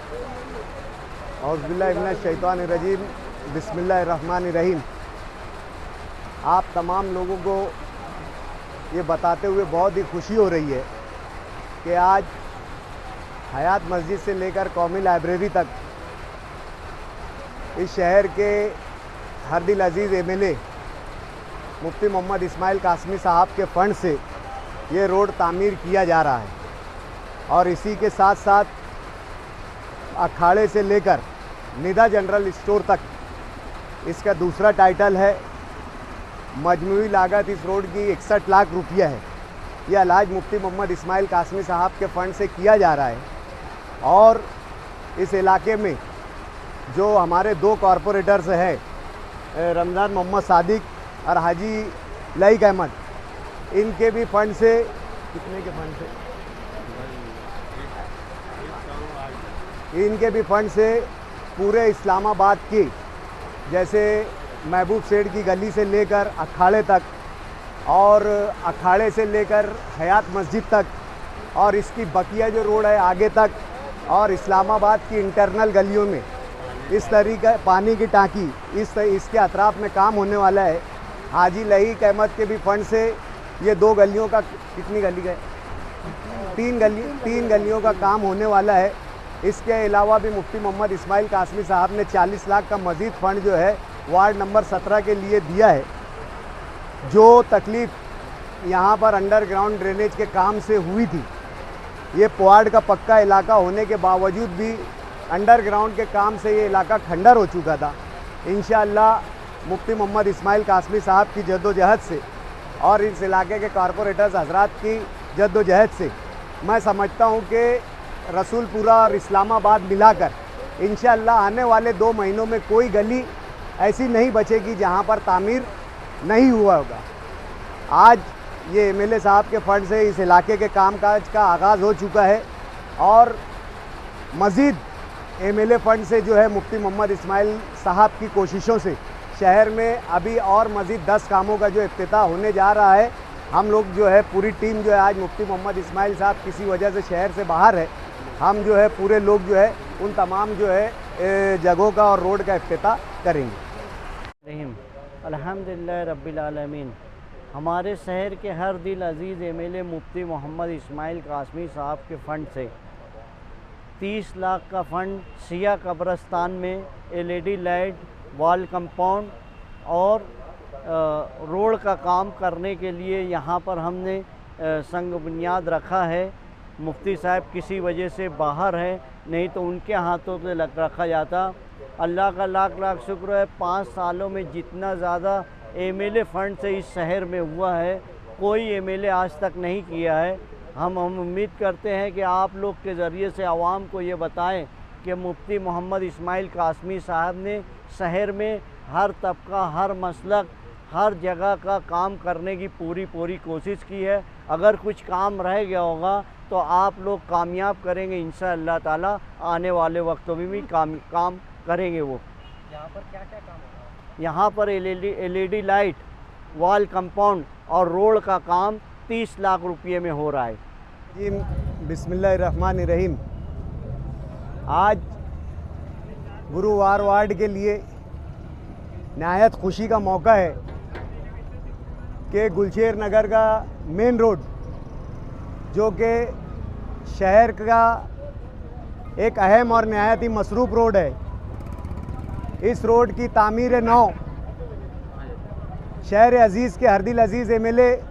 औज़ुबिल्लाहिमिनश्शैतानिर्रजीम बिस्मिल्लाहिर्रहमानिर्रहीम। आप तमाम लोगों को ये बताते हुए बहुत ही खुशी हो रही है कि आज हयात मस्जिद से लेकर कौमी लाइब्रेरी तक इस शहर के हरदिल अज़ीज़ एमएलए मुफ्ती मोहम्मद इस्माइल कासमी साहब के फ़ंड से ये रोड तामीर किया जा रहा है। और इसी के साथ साथ अखाड़े से लेकर निदा जनरल स्टोर तक इसका दूसरा टाइटल है। मजमूई लागत इस रोड की 61 लाख रुपया है। ये अलहाज मुफ्ती मोहम्मद इस्माइल कासमी साहब के फ़ंड से किया जा रहा है। और इस इलाके में जो हमारे दो कॉरपोरेटर्स हैं, रमज़ान मोहम्मद सादिक और हाजी लईक अहमद, इनके भी फ़ंड से, कितने के फ़ंड से, इनके भी फ़ंड से पूरे इस्लामाबाद की, जैसे महबूब सेठ की गली से लेकर अखाड़े तक और अखाड़े से लेकर हयात मस्जिद तक और इसकी बकिया जो रोड है आगे तक और इस्लामाबाद की इंटरनल गलियों में इस तरीके पानी की टांकी इसके अतराफ़ में काम होने वाला है। हाजी लईक अहमद के भी फ़ंड से ये दो गलियों का, कितनी गली का, तीन गलियों का काम होने वाला है। इसके अलावा भी मुफ्ती मोहम्मद इस्माइल कासमी साहब ने 40 लाख का मज़ीद फ़ंड जो है वार्ड नंबर 17 के लिए दिया है। जो तकलीफ़ यहाँ पर अंडरग्राउंड ड्रेनेज के काम से हुई थी, ये पुआड़ का पक्का इलाका होने के बावजूद भी अंडरग्राउंड के काम से ये इलाका खंडर हो चुका था। इंशाअल्लाह मुफ्ती मोहम्मद इस्माइल कासमी साहब की जद्दोजहद से और इस इलाके के कॉरपोरेटर्स हजरात की जद्दोजहद से मैं समझता हूँ कि रसूलपुरा और इस्लामाबाद मिलाकर इंशाअल्लाह आने वाले 2 महीनों में कोई गली ऐसी नहीं बचेगी जहाँ पर तामीर नहीं हुआ होगा। आज ये एमएलए साहब के फ़ंड से इस इलाके के कामकाज का आगाज़ हो चुका है और मज़ीद एमएलए फ़ंड से जो है मुफ्ती मोहम्मद इस्माइल साहब की कोशिशों से शहर में अभी और मज़ीद 10 कामों का जो इफ्तिताह होने जा रहा है। हम लोग जो है पूरी टीम जो है, आज मुफ्ती मोहम्मद इस्माइल साहब किसी वजह से शहर से बाहर है, हम जो है पूरे लोग जो है उन तमाम जो है जगहों का और रोड का इफ्तिताह करेंगे। अल्हम्दुलिल्लाह रब्बिल आलमीन। हमारे शहर के हरदिल अज़ीज़ एमएलए मुफ्ती मोहम्मद इस्माइल कासमी साहब के फ़ंड से 30 लाख का फ़ंड सिया कब्रस्तान में एलईडी लाइट, वॉल कंपाउंड और रोड का काम करने के लिए यहाँ पर हमने संग बुनियाद रखा है। मुफ्ती साहब किसी वजह से बाहर है, नहीं तो उनके हाथों से रखा जाता। अल्लाह का लाख लाख शुक्र है, 5 सालों में जितना ज़्यादा एमएलए फ़ंड से इस शहर में हुआ है कोई एमएलए आज तक नहीं किया है। हम उम्मीद करते हैं कि आप लोग के ज़रिए से आवाम को ये बताएं कि मुफ्ती मोहम्मद इस्माइल कासमी साहब ने शहर में हर तबका, हर मसलक, हर जगह का काम करने की पूरी कोशिश की है। अगर कुछ काम रह गया होगा तो आप लोग कामयाब करेंगे इंशाअल्लाह ताला। आने वाले वक्तों में भी काम करेंगे वो। यहाँ पर क्या क्या काम होगा? यहाँ पर एलईडी लाइट, वॉल कंपाउंड और रोड का काम 30 लाख रुपये में हो रहा है जी। बिस्मिल्लाहिर्रहमानिर्रहीम। आज गुरुवार वार्ड के लिए नहायत खुशी का मौका है कि गुलशेर नगर का मेन रोड, जो कि शहर का एक अहम और नहायत ही मसरूफ़ रोड है, इस रोड की तामीर नौ शहर अज़ीज़ के हरदिल अज़ीज़ एमएलए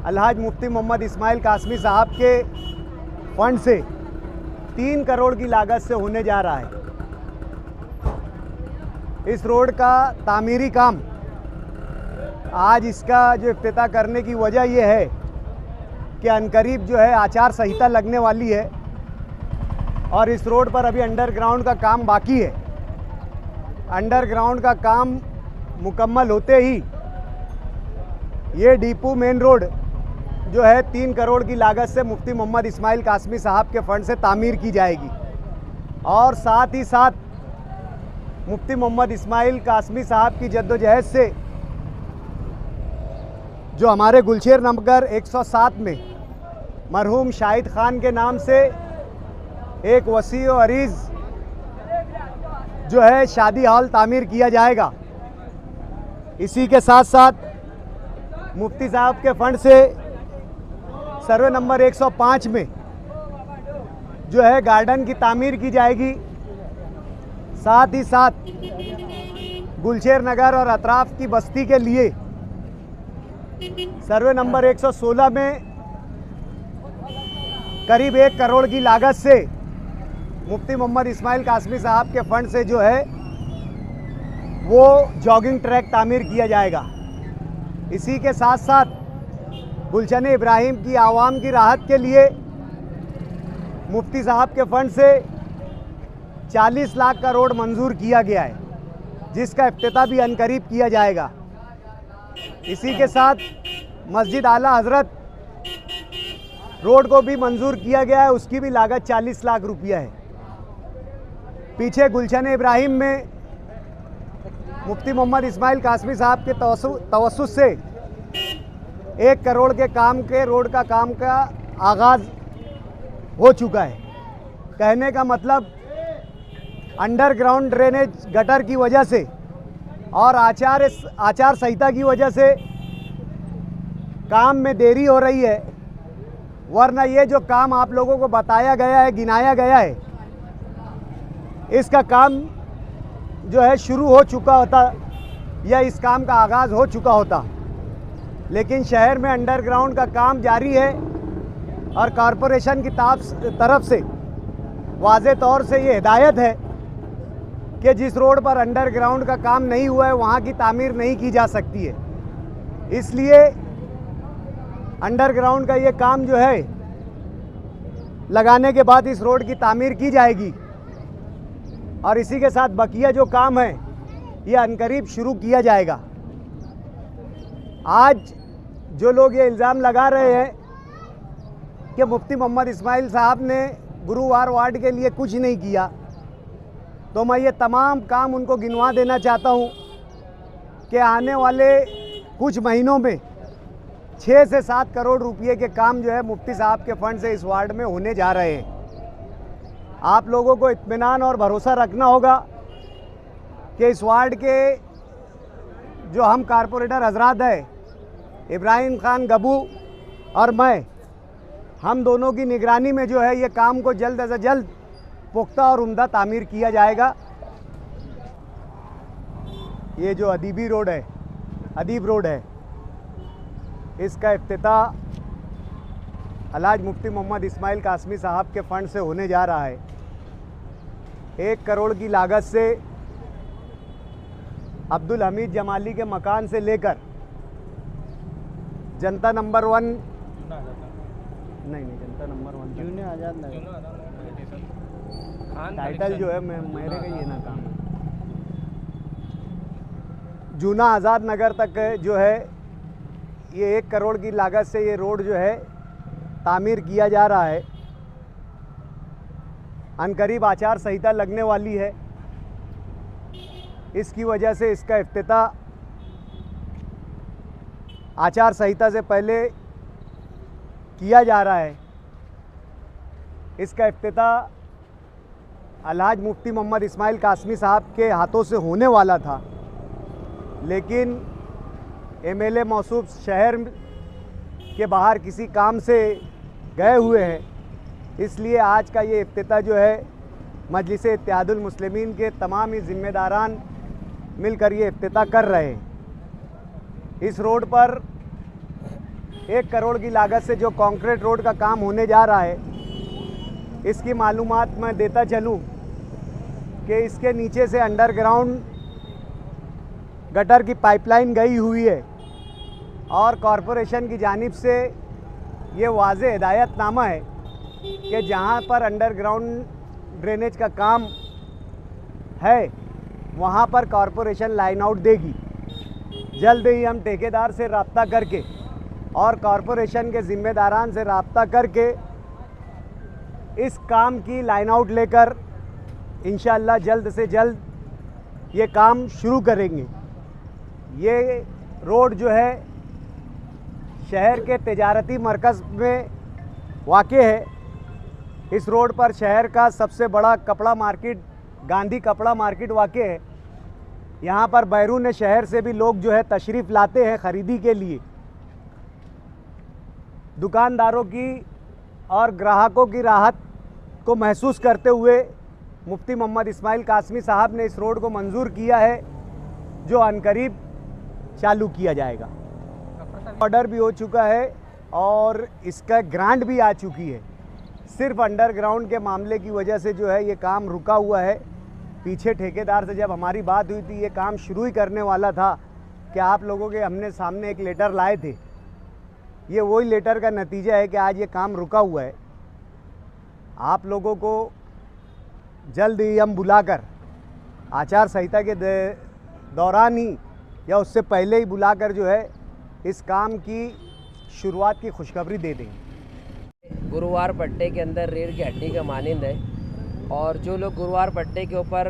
अलहाज मुफ्ती मोहम्मद इस्माइल कासमी साहब के फ़ंड से 3 करोड़ की लागत से होने जा रहा है। इस रोड का तामीरी काम आज इसका जो इफ्तिताह करने की वजह यह है कि अनकरीब जो है आचार संहिता लगने वाली है और इस रोड पर अभी अंडरग्राउंड का काम बाकी है। अंडरग्राउंड का काम मुकम्मल होते ही ये डीपू मेन रोड जो है 3 करोड़ की लागत से मुफ्ती मोहम्मद इस्माइल कासमी साहब के फ़ंड से तामीर की जाएगी। और साथ ही साथ मुफ्ती मोहम्मद इस्माइल कासमी साहब की जद्दोजहद से जो हमारे गुलशेर नगर 107 में मरहूम शाहिद खान के नाम से एक वसी और अरीज जो है शादी हॉल तामीर किया जाएगा। इसी के साथ साथ मुफ्ती साहब के फंड से सर्वे नंबर 105 में जो है गार्डन की तामीर की जाएगी। साथ ही साथ गुलशेर नगर और अतराफ की बस्ती के लिए सर्वे नंबर 116 में करीब 1 करोड़ की लागत से मुफ्ती मोहम्मद इस्माइल कासमी साहब के फंड से जो है वो जॉगिंग ट्रैक तामीर किया जाएगा। इसी के साथ साथ गुलशन इब्राहिम की आवाम की राहत के लिए मुफ्ती साहब के फंड से 40 लाख करोड़ मंजूर किया गया है, जिसका इफ्तिताह भी अनकरीब किया जाएगा। इसी के साथ मस्जिद आला हज़रत रोड को भी मंजूर किया गया है, उसकी भी लागत 40 लाख रुपया है। पीछे गुलशन इब्राहिम में मुफ्ती मोहम्मद इस्माइल कासमी साहब के तवस्सुत से 1 करोड़ के काम के रोड का काम का आगाज़ हो चुका है। कहने का मतलब अंडरग्राउंड ड्रेनेज गटर की वजह से और आचार संहिता की वजह से काम में देरी हो रही है, वरना ये जो काम आप लोगों को बताया गया है, गिनाया गया है, इसका काम जो है शुरू हो चुका होता या इस काम का आगाज़ हो चुका होता। लेकिन शहर में अंडरग्राउंड का काम जारी है और कॉरपोरेशन की तरफ से वाज़े तौर से ये हिदायत है कि जिस रोड पर अंडरग्राउंड का काम नहीं हुआ है वहाँ की तामीर नहीं की जा सकती है। इसलिए अंडरग्राउंड का ये काम जो है लगाने के बाद इस रोड की तामीर की जाएगी और इसी के साथ बकिया जो काम है ये अनकरीब शुरू किया जाएगा। आज जो लोग ये इल्ज़ाम लगा रहे हैं कि मुफ्ती मोहम्मद इस्माइल साहब ने गुरुवार वार्ड के लिए कुछ नहीं किया, तो मैं ये तमाम काम उनको गिनवा देना चाहता हूँ कि आने वाले कुछ महीनों में 6 से 7 करोड़ रुपए के काम जो है मुफ्ती साहब के फंड से इस वार्ड में होने जा रहे हैं। आप लोगों को इत्मीनान और भरोसा रखना होगा कि इस वार्ड के जो हम कारपोरेटर हजरात हैं, इब्राहिम खान गबू और मैं, हम दोनों की निगरानी में जो है ये काम को जल्द से जल्द पुख्ता और उम्दा तामीर किया जाएगा। ये जो अदीब रोड है, इसका इफ्तिताह अलहाज मुफ्ती मोहम्मद इस्माइल कासमी साहब के फंड से होने जा रहा है। 1 करोड़ की लागत से अब्दुल हमीद जमाली के मकान से लेकर जनता नंबर 1 नहीं जनता नंबर 1 जूने आज़ाद नगर टाइटल जो है मेरे का ये ना काम है। जूना आज़ाद नगर तक जो है ये 1 करोड़ की लागत से ये रोड जो है तामीर किया जा रहा है। अनकरीब आचार संहिता लगने वाली है, इसकी वजह से इसका इफ्तिताह आचार संहिता से पहले किया जा रहा है। इसका इफ्तिताह अलहाज मुफ्ती मोहम्मद इस्माइल कासमी साहब के हाथों से होने वाला था, लेकिन एमएलए मौसूफ शहर के बाहर किसी काम से गए हुए हैं, इसलिए आज का ये इफ्तिताह जो है मजलिस इत्तेहादुल मुस्लिमीन के तमाम ही ज़िम्मेदारान मिलकर ये इफ्तिताह कर रहे हैं। इस रोड पर 1 करोड़ की लागत से जो कंक्रीट रोड का काम होने जा रहा है, इसकी मालूमात मैं देता चलूं कि इसके नीचे से अंडरग्राउंड गटर की पाइपलाइन गई हुई है और कॉरपोरेशन की जानिब से ये वाज़े हिदायतनामा है कि जहां पर अंडरग्राउंड ड्रेनेज का काम है वहां पर कॉरपोरेशन लाइन आउट देगी। जल्द ही हम ठेकेदार से रब्ता करके और कॉरपोरेशन के ज़िम्मेदारान से रब्ता करके इस काम की लाइन आउट लेकर इंशाअल्लाह जल्द से जल्द ये काम शुरू करेंगे। ये रोड जो है शहर के तिजारती मरकज़ में वाक़ है इस रोड पर शहर का सबसे बड़ा कपड़ा मार्केट गांधी कपड़ा मार्केट वाक़ है। यहाँ पर बैरून शहर से भी लोग जो है तशरीफ़ लाते हैं ख़रीदी के लिए। दुकानदारों की और ग्राहकों की राहत को महसूस करते हुए मुफ्ती मोहम्मद इस्माइल कासमी साहब ने इस रोड को मंजूर किया है, जो अनकरीब चालू किया जाएगा। ऑर्डर भी हो चुका है और इसका ग्रांट भी आ चुकी है। सिर्फ अंडरग्राउंड के मामले की वजह से जो है ये काम रुका हुआ है। पीछे ठेकेदार से जब हमारी बात हुई थी, ये काम शुरू ही करने वाला था कि आप लोगों के हमने सामने एक लेटर लाए थे। ये वही लेटर का नतीजा है कि आज ये काम रुका हुआ है। आप लोगों को जल्द ही हम बुलाकर आचार संहिता के दौरान ही या उससे पहले ही बुलाकर जो है इस काम की शुरुआत की खुशखबरी दे देंगे। गुरुवार पट्टे के अंदर रीढ़ की हड्डी का मानिंद है और जो लोग गुरुवार पट्टे के ऊपर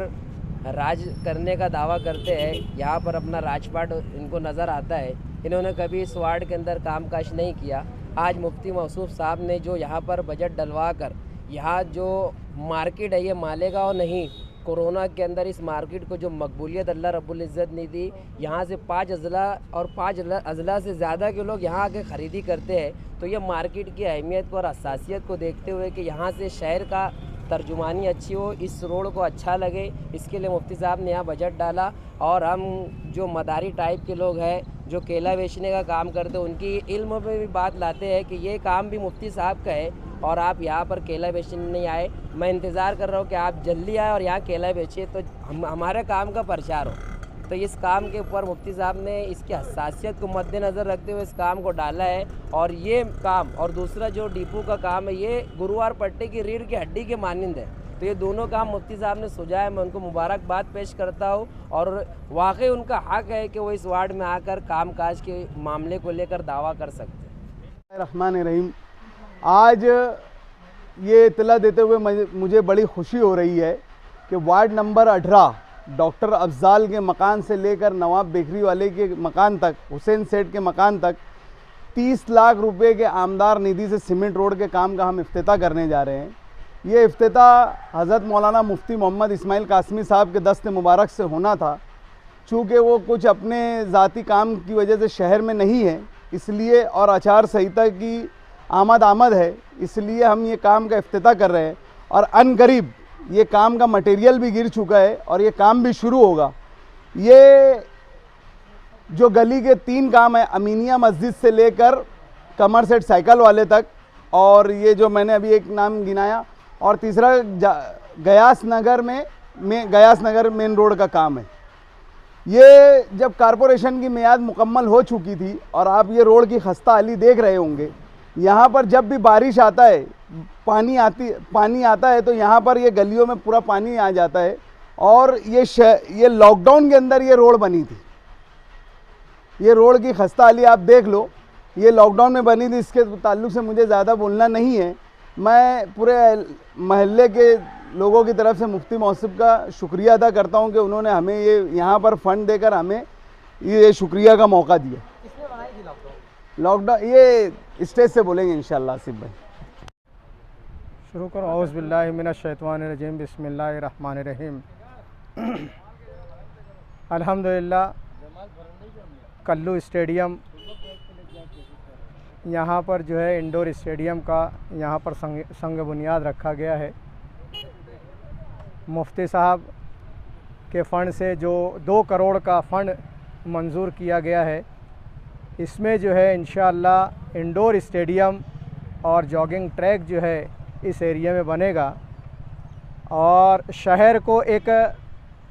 राज करने का दावा करते हैं, यहाँ पर अपना राजपाट इनको नज़र आता है। इन्होंने कभी इस वार्ड के अंदर कामकाज नहीं किया। आज मुफ्ती मौसूफ साहब ने जो यहाँ पर बजट डलवा कर यहाँ जो मार्केट है ये मालेगांव नहीं, कोरोना के अंदर इस मार्केट को जो मकबूलियत अल्लाह रब्बुल इज़्ज़त ने दी, यहाँ से 5 अज़ला और 5 अज़ला से ज़्यादा के लोग यहाँ आके ख़रीदी करते हैं। तो ये मार्केट की अहमियत को और हसासियत को देखते हुए कि यहाँ से शहर का तर्जुमानी अच्छी हो, इस रोड को अच्छा लगे, इसके लिए मुफ्ती साहब ने यहाँ बजट डाला। और हम जो मदारी टाइप के लोग हैं जो केला बेचने का काम करते हैं, उनकी इल्म में भी बात लाते हैं कि ये काम भी मुफ्ती साहब का है और आप यहाँ पर केला बेचने नहीं आए। मैं इंतज़ार कर रहा हूँ कि आप जल्दी आए और यहाँ केला बेचिए तो हमारे काम का प्रचार हो। तो इस काम के ऊपर मुफ्ती साहब ने इसकी हसासियत को मद्देनज़र रखते हुए इस काम को डाला है। और ये काम और दूसरा जो डिपो का काम है, ये गुरुवार पट्टे की रीढ़ की हड्डी के मानिंद है। तो ये दोनों काम मुफ्ती साहब ने सुझाया, मैं उनको मुबारकबाद पेश करता हूँ और वाकई उनका हक़ है कि वो इस वार्ड में आकर कामकाज के मामले को लेकर दावा कर सकते हैं। रहमान रहीम, आज ये इत्तला देते हुए मुझे बड़ी खुशी हो रही है कि वार्ड नंबर 18 डॉक्टर अफजाल के मकान से लेकर नवाब बेकरी वाले के मकान तक, हुसैन सेठ के मकान तक 30 लाख रुपए के आमदार निधि से सीमेंट रोड के काम का हम इफ्तिताह करने जा रहे हैं। ये इफ्तिताह हज़रत मौलाना मुफ्ती मोहम्मद इस्माइल कासमी साहब के दस्त मुबारक से होना था। चूँकि वो कुछ अपने ज़ाती काम की वजह से शहर में नहीं है, इसलिए और आचार संहिता की आमद है, इसलिए हम ये काम का इफ्तिताह कर रहे हैं। और अनकरीब ये काम का मटेरियल भी गिर चुका है और ये काम भी शुरू होगा। ये जो गली के 3 काम है, अमीनिया मस्जिद से लेकर कमर सेट साइकिल वाले तक, और ये जो मैंने अभी एक नाम गिनाया, और तीसरा गयास नगर मेन रोड का काम है। ये जब कारपोरेशन की मियाद मुकम्मल हो चुकी थी और आप ये रोड की खस्ता हाली देख रहे होंगे, यहाँ पर जब भी बारिश आता है, पानी आता है तो यहाँ पर ये गलियों में पूरा पानी आ जाता है। और ये लॉकडाउन के अंदर ये रोड बनी थी। ये रोड की खस्ता हाली आप देख लो, ये लॉकडाउन में बनी थी। इसके ताल्लुक़ से मुझे ज़्यादा बोलना नहीं है। मैं पूरे महल्ले के लोगों की तरफ से मुफ्ती मौसूफ का शुक्रिया अदा करता हूँ कि उन्होंने हमें ये यहाँ पर फ़ंड देकर हमें ये शुक्रिया का मौका दिया। किसने बनाई थी लॉकडाउन ये स्टेज से बोलेंगे इंशाल्लाह। आसिफ भाई शुरू करो। औज़ु बिल्लाहि मिनश शैतानिर रजीम, बिस्मिल्लाहिर रहमानिर रहीम। अल्हम्दुलिल्लाह, कल्लू स्टेडियम यहाँ पर जो है इंडोर स्टेडियम का यहाँ पर संग बुनियाद रखा गया है। मुफ्ती साहब के फ़ंड से जो 2 करोड़ का फ़ंड मंजूर किया गया है, इसमें जो है इंशाअल्लाह इंडोर स्टेडियम और जॉगिंग ट्रैक जो है इस एरिया में बनेगा और शहर को एक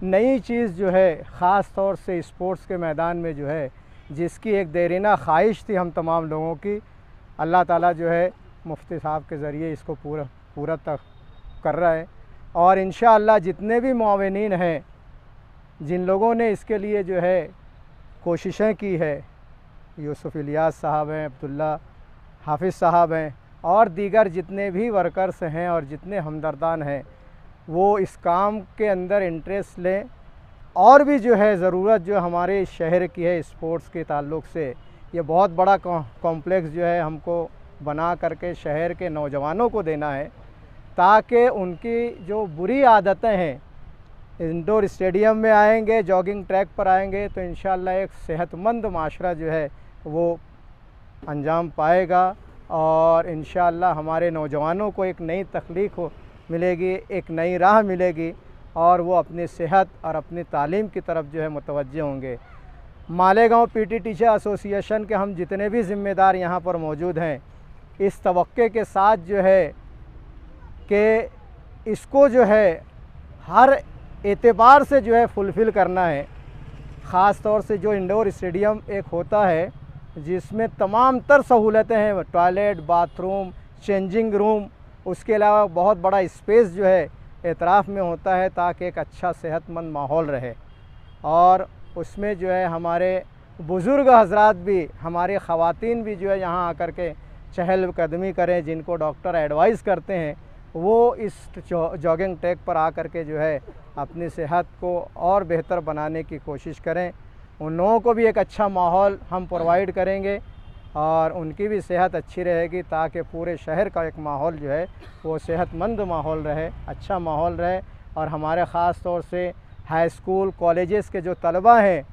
नई चीज़ जो है ख़ास तौर से स्पोर्ट्स के मैदान में जो है, जिसकी एक देरीना ख्वाहिश थी हम तमाम लोगों की, अल्लाह ताला जो है मुफ्ती साहब के ज़रिए इसको पूरा तक कर रहा है। और इंशाअल्लाह जितने भी मुआविनीन हैं, जिन लोगों ने इसके लिए जो है कोशिशें की है, यूसुफ इलियास साहब हैं, अब्दुल्ला हाफिज़ साहब हैं और दीगर जितने भी वर्कर्स हैं और जितने हमदर्दान हैं, वो इस काम के अंदर इंटरेस्ट लें। और भी जो है ज़रूरत जो हमारे शहर की है स्पोर्ट्स के ताल्लुक़ से, ये बहुत बड़ा कॉम्प्लेक्स जो है हमको बना करके शहर के नौजवानों को देना है, ताकि उनकी जो बुरी आदतें हैं, इंडोर स्टेडियम में आएंगे, जॉगिंग ट्रैक पर आएंगे तो इंशाअल्लाह एक सेहतमंद माशरा जो है वो अंजाम पाएगा और इंशाअल्लाह हमारे नौजवानों को एक नई तख्लीक मिलेगी, एक नई राह मिलेगी और वो अपनी सेहत और अपनी तालीम की तरफ जो है मुतवज्जे होंगे। मालेगांव पीटी टीचर एसोसिएशन के हम जितने भी ज़िम्मेदार यहाँ पर मौजूद हैं, इस तवक्के के साथ जो है कि इसको जो है हर एतबार से जो है फुलफ़िल करना है। ख़ास तौर से जो इंडोर स्टेडियम एक होता है जिसमें तमाम तर सहूलतें हैं, टॉयलेट, बाथरूम, चेंजिंग रूम, उसके अलावा बहुत बड़ा स्पेस जो है एतराफ़ में होता है ताकि एक अच्छा सेहतमंद माहौल रहे। और उसमें जो है हमारे बुज़ुर्ग हज़रात भी, हमारी ख़वातीन भी जो है यहाँ आकर के चहलकदमी करें, जिनको डॉक्टर एडवाइस करते हैं वो इस जॉगिंग ट्रैक पर आकर के जो है अपनी सेहत को और बेहतर बनाने की कोशिश करें। उन लोगों को भी एक अच्छा माहौल हम प्रोवाइड करेंगे और उनकी भी सेहत अच्छी रहेगी ताकि पूरे शहर का एक माहौल जो है वो सेहतमंद माहौल रहे, अच्छा माहौल रहे। और हमारे ख़ास तौर से हाई स्कूल, कॉलेजेस के जो तलबा हैं,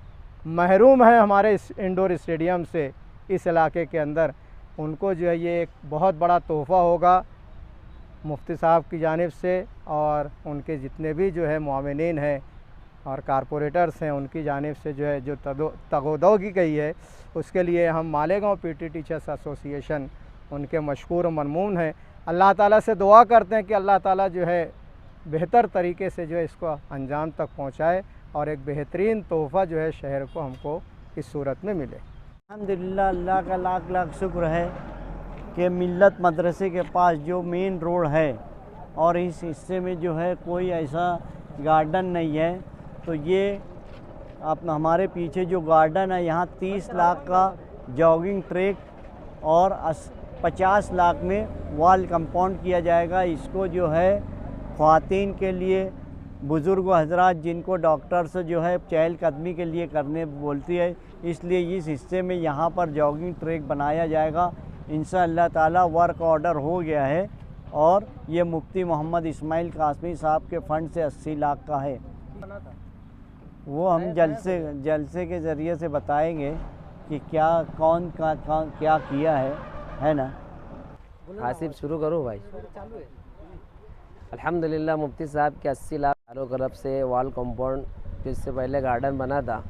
महरूम हैं हमारे इस इंडोर स्टेडियम से इस इलाके के अंदर, उनको जो है ये एक बहुत बड़ा तोहफ़ा होगा मुफ्ती साहब की जानिब से और उनके जितने भी जो है मुआविनीन हैं और कारपोरेटर्स हैं उनकी जानिब से जो है जो तगोदो की गई है, उसके लिए हम मालेगांव पीटी टीचर्स एसोसिएशन उनके मशकूर और ममनून हैं। अल्लाह ताला से दुआ करते हैं कि अल्लाह ताला जो है बेहतर तरीके से जो है इसको अंजाम तक पहुँचाए और एक बेहतरीन तोहफ़ा जो है शहर को हमको इस सूरत में मिले। अल्हम्दुलिल्लाह, अल्लाह का लाख लाख शुक्र है कि मिल्लत मदरसे के पास जो मेन रोड है और इस हिस्से में जो है कोई ऐसा गार्डन नहीं है, तो ये अपना हमारे पीछे जो गार्डन है यहाँ 30 लाख का जॉगिंग ट्रैक और 50 लाख में वॉल कंपाउंड किया जाएगा। इसको जो है ख़वातीन के लिए, बुज़ुर्ग हज़रात जिनको डॉक्टर से जो है चहलकदमी के लिए करने बोलती है, इसलिए इस हिस्से में यहाँ पर जॉगिंग ट्रैक बनाया जाएगा। इंशाअल्लाह ताला वर्क ऑर्डर हो गया है और ये मुफ्ती मोहम्मद इस्माइल कासमी साहब के फ़ंड से 80 लाख का है। वो हम जलसे के ज़रिए से बताएंगे कि क्या कौन क्या किया है ना। आसिफ शुरू करो भाई। अल्हम्दुलिल्लाह, मुफ्ती साहब के 80 लाख चारों तरफ से वॉल कंपाउंड, जिससे पहले गार्डन बना था,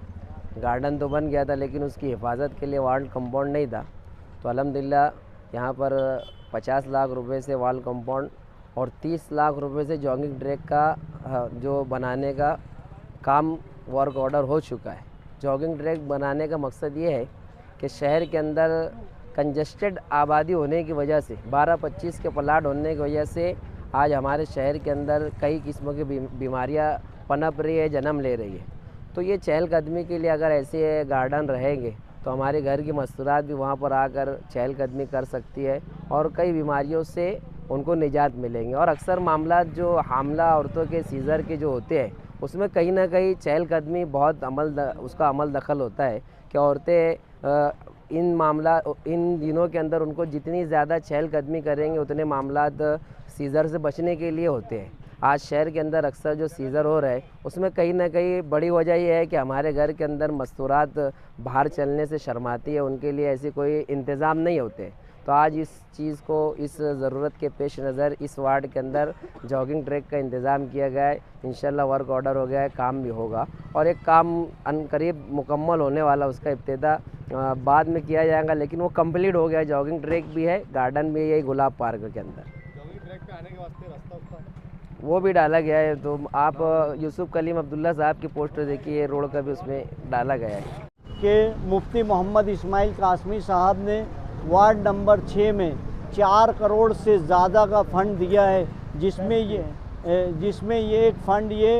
गार्डन तो बन गया था लेकिन उसकी हिफाजत के लिए वॉल कंपाउंड नहीं था, तो अल्हम्दुलिल्लाह यहाँ पर 50 लाख रुपए से वॉल कंपाउंड और 30 लाख रुपए से जॉगिंग ट्रैक का जो बनाने का काम वर्क ऑर्डर हो चुका है। जॉगिंग ट्रैक बनाने का मकसद ये है कि शहर के अंदर कंजस्टेड आबादी होने की वजह से, 12-25 के प्लाट होने की वजह से आज हमारे शहर के अंदर कई किस्मों की बीमारियाँ पनप रही है, जन्म ले रही है। तो ये चहलकदमी के लिए अगर ऐसे गार्डन रहेंगे तो हमारे घर की मस्तूरात भी वहाँ पर आकर चहलकदमी कर सकती है और कई बीमारियों से उनको निजात मिलेंगे। और अक्सर मामला जो हामला औरतों के सीज़र के जो होते हैं उसमें कहीं ना कहीं चहलकदमी बहुत उसका अमल दखल होता है कि औरतें इन दिनों के अंदर उनको जितनी ज़्यादा चहलकदमी करेंगे उतने मामलात सीज़र से बचने के लिए होते हैं। आज शहर के अंदर अक्सर जो सीज़र हो रहा है उसमें कहीं ना कहीं बड़ी वजह यह है कि हमारे घर के अंदर मस्तूरात बाहर चलने से शर्माती है, उनके लिए ऐसे कोई इंतज़ाम नहीं होते। तो आज इस चीज़ को, इस ज़रूरत के पेश नज़र इस वार्ड के अंदर जॉगिंग ट्रैक का इंतज़ाम किया गया है। इंशाल्लाह वर्क ऑर्डर हो गया है, काम भी होगा और एक काम अनकरीब मुकम्मल होने वाला, उसका इब्तिदा बाद में किया जाएगा, लेकिन वो कंप्लीट हो गया है। जॉगिंग ट्रैक भी है, गार्डन भी है गुलाब पार्क के अंदर। जॉगिंग ट्रैक पे आने के वास्ते रास्ता वो भी डाला गया है। तो आप यूसुफ कलीम अब्दुल्ला साहब की पोस्टर देखिए, रोड का भी उसमें डाला गया है कि मुफ्ती मोहम्मद इस्माइल कासमी साहब ने वार्ड नंबर 6 में 4 करोड़ से ज़्यादा का फ़ंड दिया है, जिसमें ये एक फ़ंड ये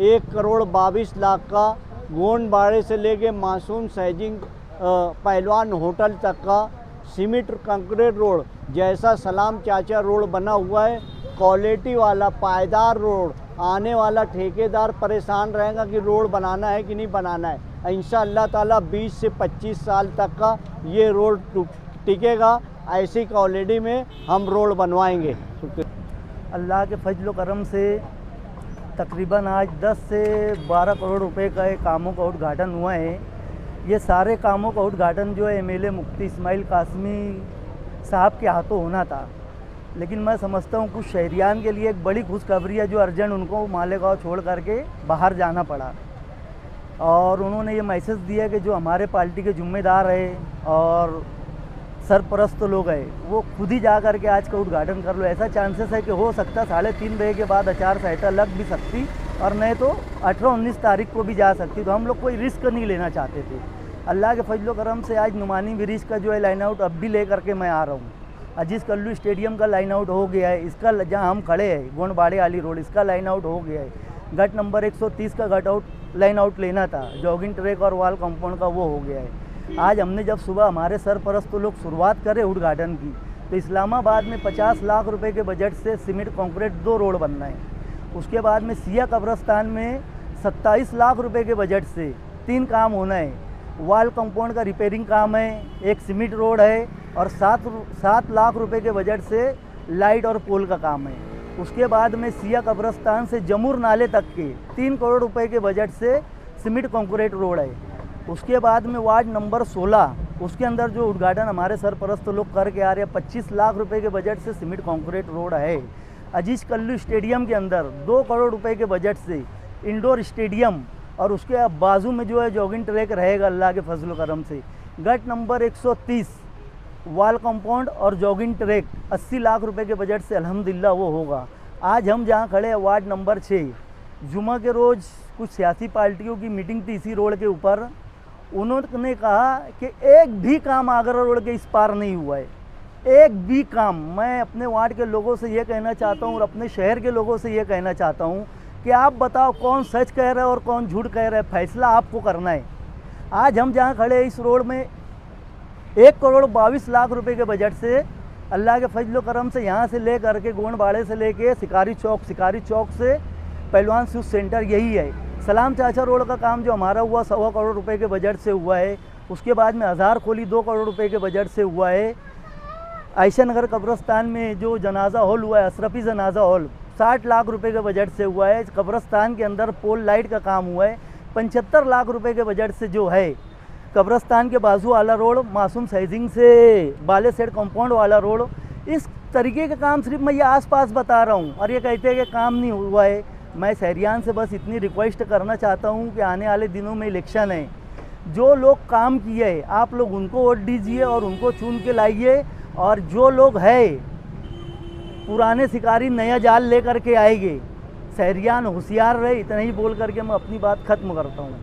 1 करोड़ 22 लाख का गोंडबाड़े से लेके मासूम सैजिंग पहलवान होटल तक का सीमेंट कंक्रीट रोड जैसा सलाम चाचा रोड बना हुआ है, क्वालिटी वाला पायदार रोड। आने वाला ठेकेदार परेशान रहेगा कि रोड बनाना है कि नहीं बनाना है। इंशाअल्लाह ताला 20 से 25 साल तक का ये रोड टिकेगा। ऐसी क्वालिटी में हम रोड बनवाएंगे। अल्लाह के फजल करम से तकरीबन आज 10 से 12 करोड़ रुपए का कामों का उद्घाटन हुआ है। ये सारे कामों का उद्घाटन जो है एमएलए मुफ्ती इस्माइल कासमी साहब के हाथों होना था, लेकिन मैं समझता हूँ कुछ शहरियान के लिए एक बड़ी खुशखबरी है जो अर्जेंट उनको मालेगांव छोड़ करके बाहर जाना पड़ा। और उन्होंने ये मैसेज दिया कि जो हमारे पार्टी के जिम्मेदार है और सरपरस्त लोग हैं वो खुद ही जा कर के आज का उद्घाटन कर लो। ऐसा चांसेस है कि हो सकता 3:30 बजे के बाद आचार संहिता लग भी सकती और नहीं तो 18-19 तारीख को भी जा सकती। तो हम लोग कोई रिस्क नहीं लेना चाहते थे। अल्लाह के फजल करम से आज नुमानी ब्रिज का जो है लाइन आउट अब भी ले करके मैं आ रहा हूँ। अजीज़ कल्लू स्टेडियम का लाइन आउट हो गया है, इसका जहाँ हम खड़े हैं गोंडबाड़े वाली रोड, इसका लाइन आउट हो गया है। गट नंबर 130 का गट आउट लाइन आउट लेना था, जॉगिंग ट्रैक और वॉल कंपाउंड का वो हो गया है। आज हमने जब सुबह हमारे सरपरस्त लोग शुरुआत करे उद्घाटन की तो इस्लामाबाद में 50 लाख रुपए के बजट से सीमेंट कंक्रीट 2 रोड बनना है। उसके बाद में सिया कब्रस्तान में 27 लाख रुपए के बजट से 3 काम होना है। वॉल कंपाउंड का रिपेयरिंग काम है, एक सीमेंट रोड है और 7 लाख रुपए के बजट से लाइट और पोल का काम है। उसके बाद में सिया कब्रस्तान से जमूर नाले तक के 3 करोड़ रुपए के बजट से सीमेंट कंक्रीट रोड है। उसके बाद में वार्ड नंबर 16 उसके अंदर जो उद्घाटन हमारे सरपरस्त लोग करके आ रहे हैं 25 लाख रुपए के बजट से सीमेंट कंक्रीट रोड है। अजीज़ कल्लू स्टेडियम के अंदर 2 करोड़ रुपए के बजट से इंडोर स्टेडियम और उसके बाजू में जो है जॉगिंग ट्रैक रहेगा अल्लाह के फजल करम से। गट नंबर 130 वॉल कंपाउंड और जॉगिंग ट्रैक 80 लाख रुपए के बजट से अल्हम्दुलिल्लाह वो होगा। आज हम जहाँ खड़े हैं वार्ड नंबर 6, जुमा के रोज़ कुछ सियासी पार्टियों की मीटिंग थी इसी रोड के ऊपर। उन्होंने कहा कि एक भी काम आगरा रोड के इस पार नहीं हुआ है, एक भी काम। मैं अपने वार्ड के लोगों से ये कहना चाहता हूँ और अपने शहर के लोगों से ये कहना चाहता हूँ कि आप बताओ कौन सच कह रहा है और कौन झूठ कह रहा है, फैसला आपको करना है। आज हम जहाँ खड़े हैं इस रोड में 1 करोड़ 22 लाख रुपए के बजट से अल्लाह के फजल करम से यहाँ से ले करके गोंडबाड़े से लेके शिकारी चौक से पहलवान सूज सेंटर यही है। सलाम चाचा रोड का काम जो हमारा हुआ 1.25 करोड़ रुपए के बजट से हुआ है। उसके बाद में हज़ार खोली 2 करोड़ रुपए के बजट से हुआ है। आयशा नगर कब्रस्तान में जो जनाजा हॉल हुआ है, अशरफी जनाजा हॉल 60 लाख रुपए के बजट से हुआ है। कब्रस्तान के अंदर पोल लाइट का काम हुआ है 75 लाख रुपए के बजट से जो है। कब्रस्तान के बाजू वाला रोड मासूम साइजिंग से बाले सेट कंपाउंड वाला रोड, इस तरीके का काम सिर्फ मैं ये आसपास बता रहा हूँ और ये कहते हैं कि काम नहीं हुआ है। मैं शहरियान से बस इतनी रिक्वेस्ट करना चाहता हूँ कि आने वाले दिनों में इलेक्शन है, जो लोग काम किए हैं आप लोग उनको वोट दीजिए और उनको चुन के लाइए। और जो लोग है पुराने शिकारी नया जाल ले करके आएंगे, शहरियान होशियार रहे। इतना ही बोल करके मैं अपनी बात ख़त्म करता हूँ।